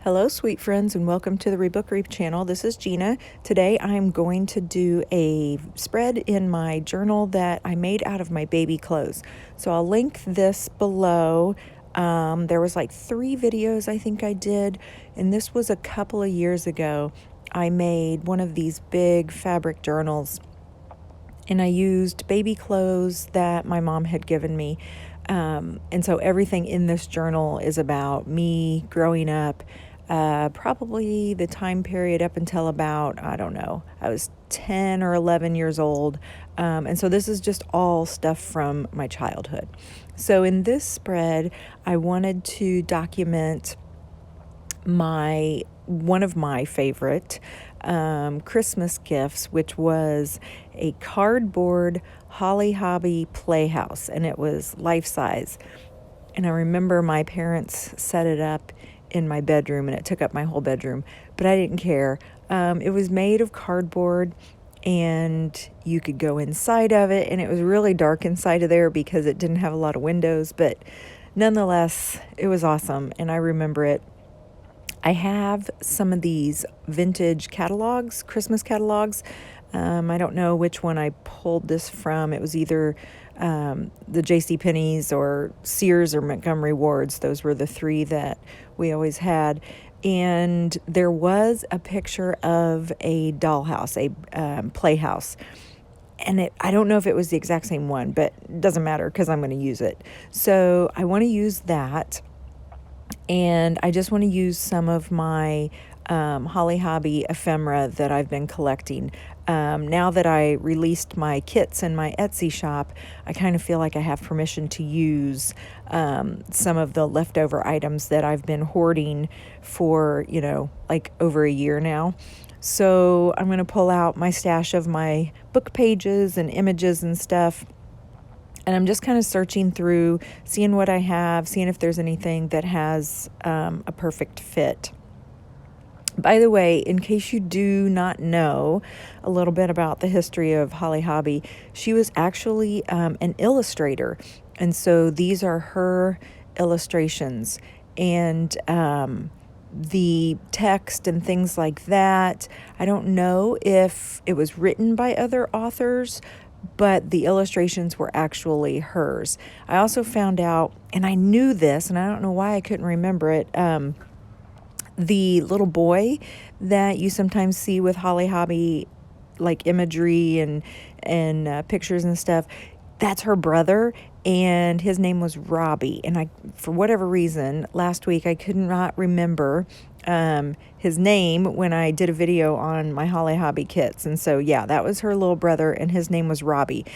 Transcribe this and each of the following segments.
Hello, sweet friends, and welcome to the Rebook Reap channel. This is Gina. Today I'm going to do a spread in my journal that I made out of my baby clothes. So I'll link this below. There was like 3 videos I think I did, and this was a couple of years ago. I made one of these big fabric journals, and I used baby clothes that my mom had given me. And so everything in this journal is about me growing up, probably the time period up until about, I don't know, I was 10 or 11 years old. And so this is just all stuff from my childhood. So in this spread, I wanted to document one of my favorite Christmas gifts, which was a cardboard HollyHobbiePlayhouse, and it was life-size. And I remember my parents set it up in my bedroom, and it took up my whole bedroom, but I didn't care. It was made of cardboard, and you could go inside of it, and it was really dark inside of there because it didn't have a lot of windows, but nonetheless, it was awesome, and I remember it. I have some of these vintage catalogs, Christmas catalogs. I don't know which one I pulled this from. It was either the JCPenney's or Sears or Montgomery Ward's. Those were the 3 that we always had. And there was a picture of a dollhouse, a playhouse. And I don't know if it was the exact same one, but it doesn't matter because I'm going to use it. So I want to use that. And I just want to use some of my Holly Hobby ephemera that I've been collecting. Now that I released my kits in my Etsy shop, I kind of feel like I have permission to use some of the leftover items that I've been hoarding for, like over a year now. So I'm going to pull out my stash of my book pages and images and stuff. And I'm just kind of searching through, seeing what I have, seeing if there's anything that has a perfect fit. By the way, in case you do not know a little bit about the history of Holly Hobbie, she was actually an illustrator. And so these are her illustrations. And the text and things like that, I don't know if it was written by other authors, but the illustrations were actually hers. I also found out, and I knew this, and I don't know why I couldn't remember it, the little boy that you sometimes see with Holly Hobbie, like imagery and pictures and stuff, that's her brother, and his name was Robbie. And for whatever reason, last week I could not remember his name when I did a video on my Holly Hobbie kits. And so, yeah, that was her little brother, and his name was Robbie.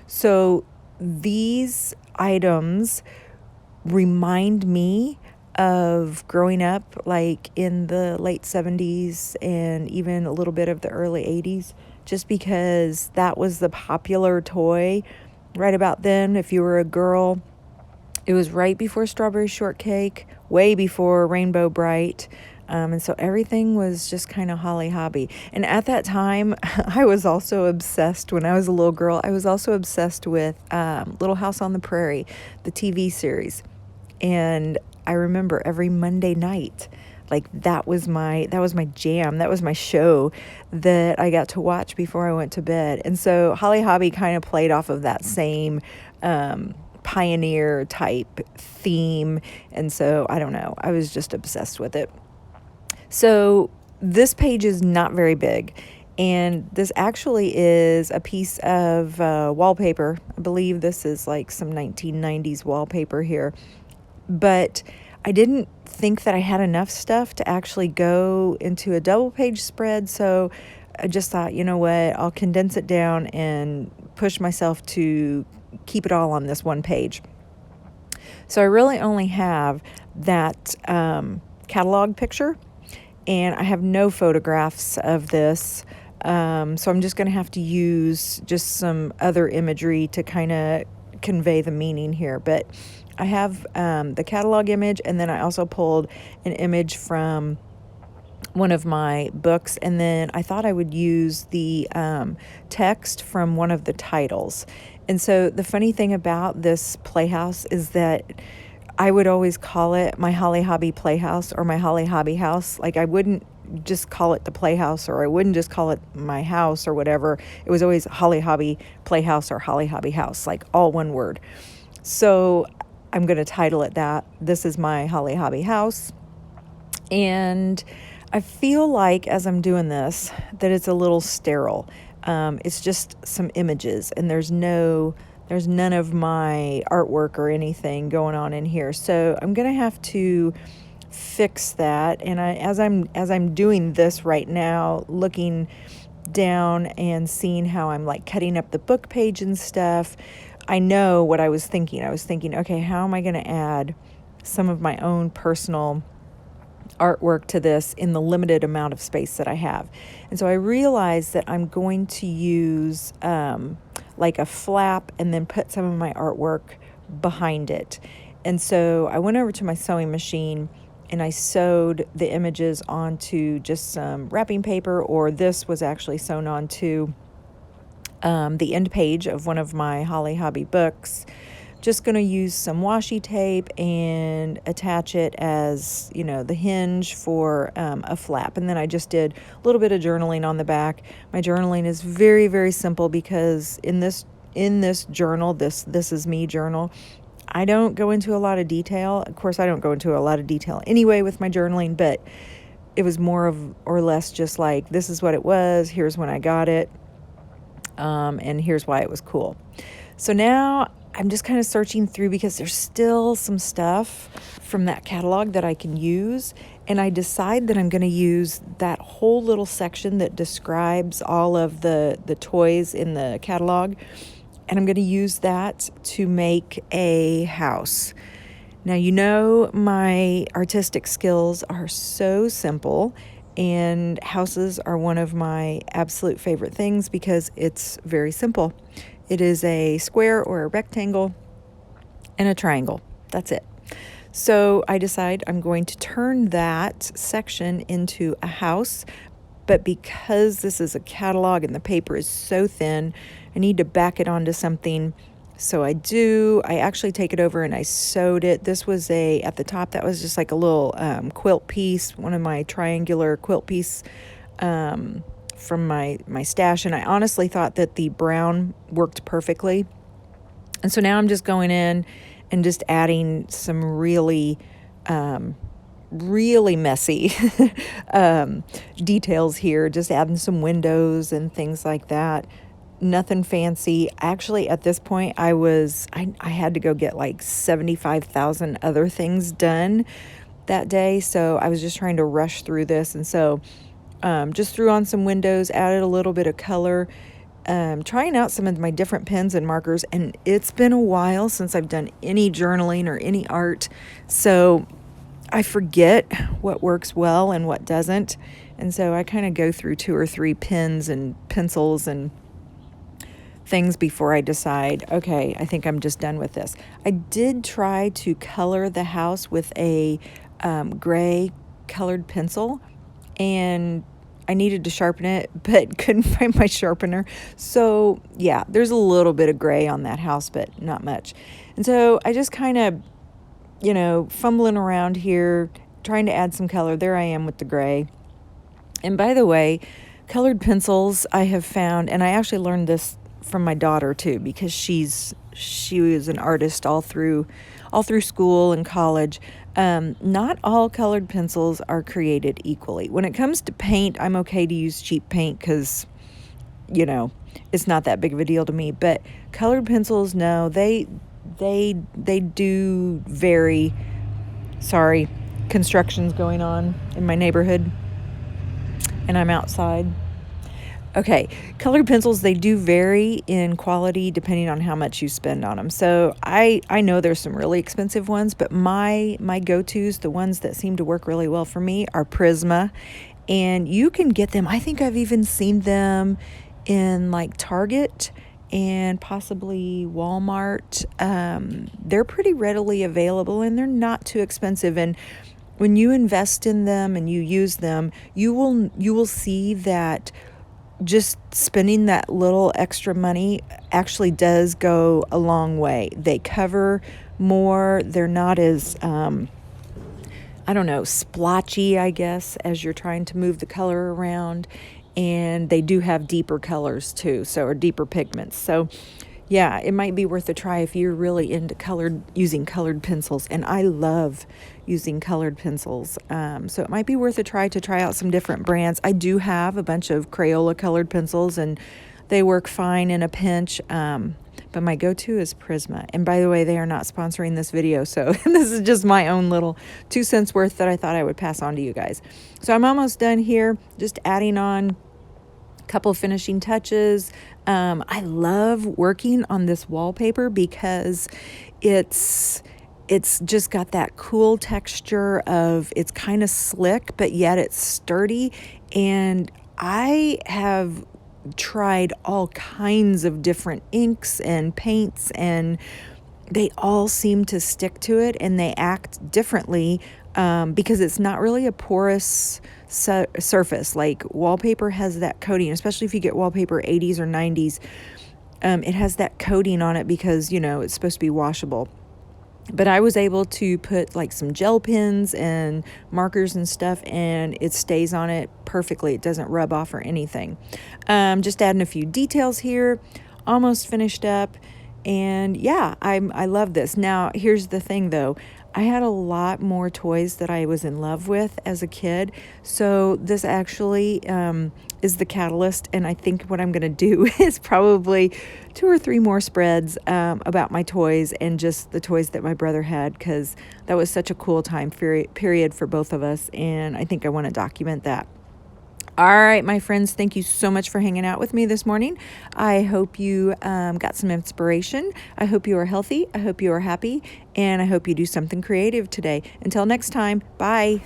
So these items remind me of growing up like in the late 70s and even a little bit of the early 80s, just because that was the popular toy right about then. If you were a girl, it was right before Strawberry Shortcake, way before Rainbow Bright. And so everything was just kind of Holly Hobbie. And at that time, I was also obsessed, when I was a little girl, I was also obsessed with Little House on the Prairie, the TV series. And I remember every Monday night, like that was my jam. That was my show that I got to watch before I went to bed. And so Holly Hobbie kind of played off of that same pioneer type theme. And so I don't know, I was just obsessed with it. So this page is not very big, and this actually is a piece of wallpaper. I believe this is like some 1990s wallpaper here, but I didn't think that I had enough stuff to actually go into a double page spread. So I just thought, you know what, I'll condense it down and push myself to keep it all on this one page. So I really only have that catalog picture, and I have no photographs of this. So I'm just going to have to use just some other imagery to kind of convey the meaning here. But I have the catalog image, and then I also pulled an image from one of my books, and then I thought I would use the text from one of the titles. And so the funny thing about this playhouse is that I would always call it my Holly Hobby Playhouse or my Holly Hobby House. Like, I wouldn't just call it the Playhouse, or I wouldn't just call it my house or whatever. It was always Holly Hobby Playhouse or Holly Hobby House, like all one word. So I'm going to title it that. This is my Holly Hobby House. And I feel like as I'm doing this that it's a little sterile. It's just some images, and there's none of my artwork or anything going on in here. So I'm going to have to fix that. And as I'm doing this right now, looking down and seeing how I'm like cutting up the book page and stuff, I know what I was thinking. I was thinking, okay, how am I going to add some of my own personal artwork to this in the limited amount of space that I have? And so I realized that I'm going to use like a flap and then put some of my artwork behind it. And so I went over to my sewing machine and I sewed the images onto just some wrapping paper, or this was actually sewn onto the end page of one of my Holly Hobby books. Just going to use some washi tape and attach it as, the hinge for a flap. And then I just did a little bit of journaling on the back. My journaling is very, very simple because in this journal, this is me journal, I don't go into a lot of detail. Of course, I don't go into a lot of detail anyway with my journaling, but it was more of or less just like, this is what it was, here's when I got it, and here's why it was cool. So now I'm just kind of searching through because there's still some stuff from that catalog that I can use. And I decide that I'm going to use that whole little section that describes all of the toys in the catalog. And I'm going to use that to make a house. Now, my artistic skills are so simple, and houses are one of my absolute favorite things because it's very simple. It is a square or a rectangle and a triangle. That's it. So I decide I'm going to turn that section into a house, but because this is a catalog and the paper is so thin, I need to back it onto something. So I actually take it over and I sewed it. This was at the top, that was just like a little quilt piece, one of my triangular quilt piece from my stash. And I honestly thought that the brown worked perfectly. And so now I'm just going in and just adding some really messy details here, just adding some windows and things like that. Nothing fancy. Actually, at this point, I had to go get like 75,000 other things done that day. So I was just trying to rush through this. And so just threw on some windows, added a little bit of color, trying out some of my different pens and markers. And it's been a while since I've done any journaling or any art. So I forget what works well and what doesn't. And so I kind of go through 2 or 3 pens and pencils and things before I decide, okay, I think I'm just done with this. I did try to color the house with a gray colored pencil, and I needed to sharpen it, but couldn't find my sharpener. So yeah, there's a little bit of gray on that house, but not much. And so I just kind of, fumbling around here, trying to add some color. There I am with the gray. And by the way, colored pencils I have found, and I actually learned this from my daughter too, because she was an artist all through school and college. Not all colored pencils are created equally. When it comes to paint, I'm okay to use cheap paint because, it's not that big of a deal to me. But colored pencils, no, they do vary. Sorry, construction's going on in my neighborhood, and I'm outside. Okay, colored pencils, they do vary in quality depending on how much you spend on them. So I know there's some really expensive ones, but my go-tos, the ones that seem to work really well for me, are Prisma. And you can get them, I think I've even seen them in like Target and possibly Walmart. They're pretty readily available and they're not too expensive. And when you invest in them and you use them, you will see that just spending that little extra money actually does go a long way. They cover more. They're not as, I don't know, splotchy, I guess, as you're trying to move the color around. And they do have deeper colors too, or deeper pigments. So yeah, it might be worth a try if you're really into using colored pencils. And I love using colored pencils. So it might be worth a try to try out some different brands. I do have a bunch of Crayola colored pencils, and they work fine in a pinch. But my go-to is Prisma. And by the way, they are not sponsoring this video, so this is just my own little 2 cents worth that I thought I would pass on to you guys. So I'm almost done here, just adding on a couple finishing touches. I love working on this wallpaper because it's just got that cool texture of, it's kind of slick, but yet it's sturdy. And I have tried all kinds of different inks and paints, and they all seem to stick to it, and they act differently because it's not really a porous surface. Like wallpaper has that coating, especially if you get wallpaper 80s or 90s. It has that coating on it because, it's supposed to be washable. But I was able to put like some gel pens and markers and stuff, and it stays on it perfectly. It doesn't rub off or anything. Just adding a few details here. Almost finished up. And yeah, I love this. Now, here's the thing though. I had a lot more toys that I was in love with as a kid. So this actually is the catalyst. And I think what I'm going to do is probably 2 or 3 more spreads about my toys and just the toys that my brother had, because that was such a cool time period for both of us. And I think I want to document that. All right, my friends, thank you so much for hanging out with me this morning. I hope you got some inspiration. I hope you are healthy. I hope you are happy. And I hope you do something creative today. Until next time, bye.